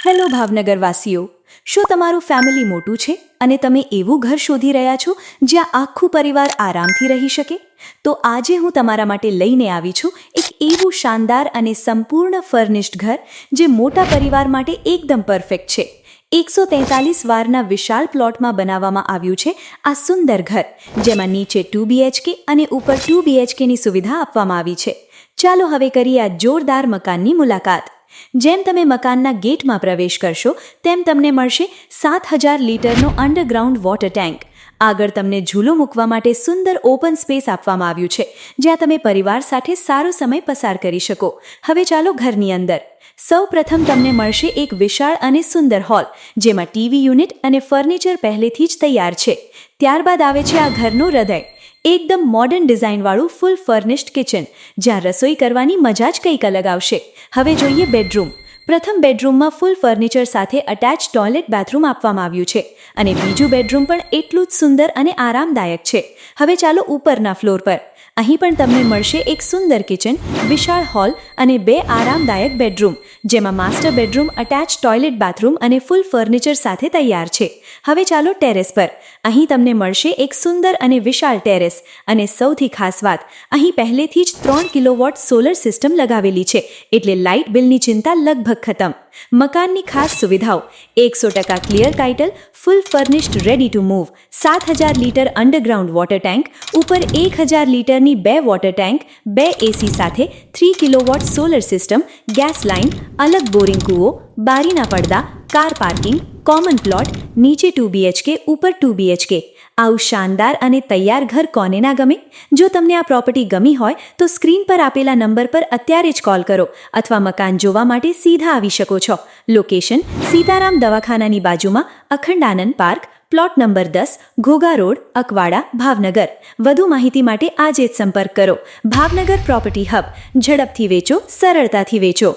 Hello ભાવનગરવાસીઓ, શું તમારું family મોટું છે અને તમે એવું ઘર શોધી રહ્યા છો જ્યાં આખું પરિવાર આરામથી રહી શકે? તો આજે હું તમારા માટે લઈને આવી છું એક એવું શાનદાર અને સંપૂર્ણ ફર્નિશ્ડ ઘર જે મોટા પરિવાર માટે એકદમ પરફેક્ટ છે. 143 વારના વિશાળ પ્લોટમાં બનાવવામાં આવ્યું છે આ સુંદર ઘર, જેમાં નીચે 2 BHK અને ઉપર 2 BHKની સુવિધા આપવામાં આવી છે. ચાલો હવે કરીએ આ જોરદાર મકાનની મુલાકાત. જેમ તમે મકાનના ગેટમાં પ્રવેશ કરશો તેમ તમને મળશે 7000 લીટરનો અંડરગ્રાઉન્ડ વોટર ટેન્ક. આગળ તમને ઝૂલો મૂકવા માટે સુંદર ઓપન સ્પેસ આપવામાં આવ્યું છે, જ્યાં તમે પરિવાર સાથે સારો સમય પસાર કરી શકો. હવે ચાલો ઘરની અંદર. સૌપ્રથમ તમને મળશે એક વિશાળ અને સુંદર હોલ, જેમાં ટીવી યુનિટ અને ફર્નિચર પહેલેથી જ તૈયાર છે. ત્યારબાદ આવે છે આ ઘરનું હૃદય, એકદમ મોડર્ન ડિઝાઇનવાળું ફૂલ ફર્નિશ્ડ કિચન, જ્યાં રસોઈ કરવાની મજા જ કંઈક અલગ આવશે. હવે જોઈએ બેડરૂમ. પ્રથમ બેડરૂમમાં ફૂલ ફર્નિચર સાથે અટેચ ટોયલેટ બાથરૂમ આપવામાં આવ્યું છે અને બીજું બેડરૂમ પણ એટલું જ સુંદર અને આરામદાયક છે. હવે ચાલો ઉપરના ફ્લોર પર. અહીં પણ તમને મળશે એક સુંદર કિચન, વિશાળ હોલ અને 2 આરામદાયક બેડરૂમ, જેમાં master bedroom attach toilet bathroom અને ફૂલ ફર્નિચર સાથે તૈયાર છે. હવે ચાલો ટેરેસ પર. અહીં તમને મળશે એક સુંદર અને વિશાળ ટેરેસ અને સૌથી ખાસ વાત, અહીં પહેલેથી જ 3 કિલોવોટ સોલર સિસ્ટમ લગાવેલી છે, એટલે લાઇટ બિલની ચિંતા લગભગ ખતમ. મકાનની ખાસ સુવિધાઓ: 100% clear title, full furnished ready to move, 7000 litre underground water tank, ઉપર 1000 લીટરની 2 વોટર ટેન્ક, 2 AC સાથે 3 kilowatt solar system, gas line, અલગ બોરિંગ કૂવો, બારીના પડદા, કાર પાર્કિંગ, કોમન પ્લોટ, નીચે 2 BHK, ઉપર 2 BHK. આવું શાનદાર અને તૈયાર ઘર કોને ના ગમે? જો તમને આ પ્રોપર્ટી ગમી હોય તો સ્ક્રીન પર આપેલા નંબર પર અત્યારે જ કોલ કરો અથવા મકાન જોવા માટે સીધા આવી શકો છો. લોકેશન: સીતારામ દવાખાનાની બાજુમાં, Akhandanand park, plot number 10, Ghogha road, Akwada, Bhavnagar. વધુ માહિતી માટે આજે જ સંપર્ક કરો. Bhavnagar property hub. ઝડપથી વેચો, સરળતાથી વેચો.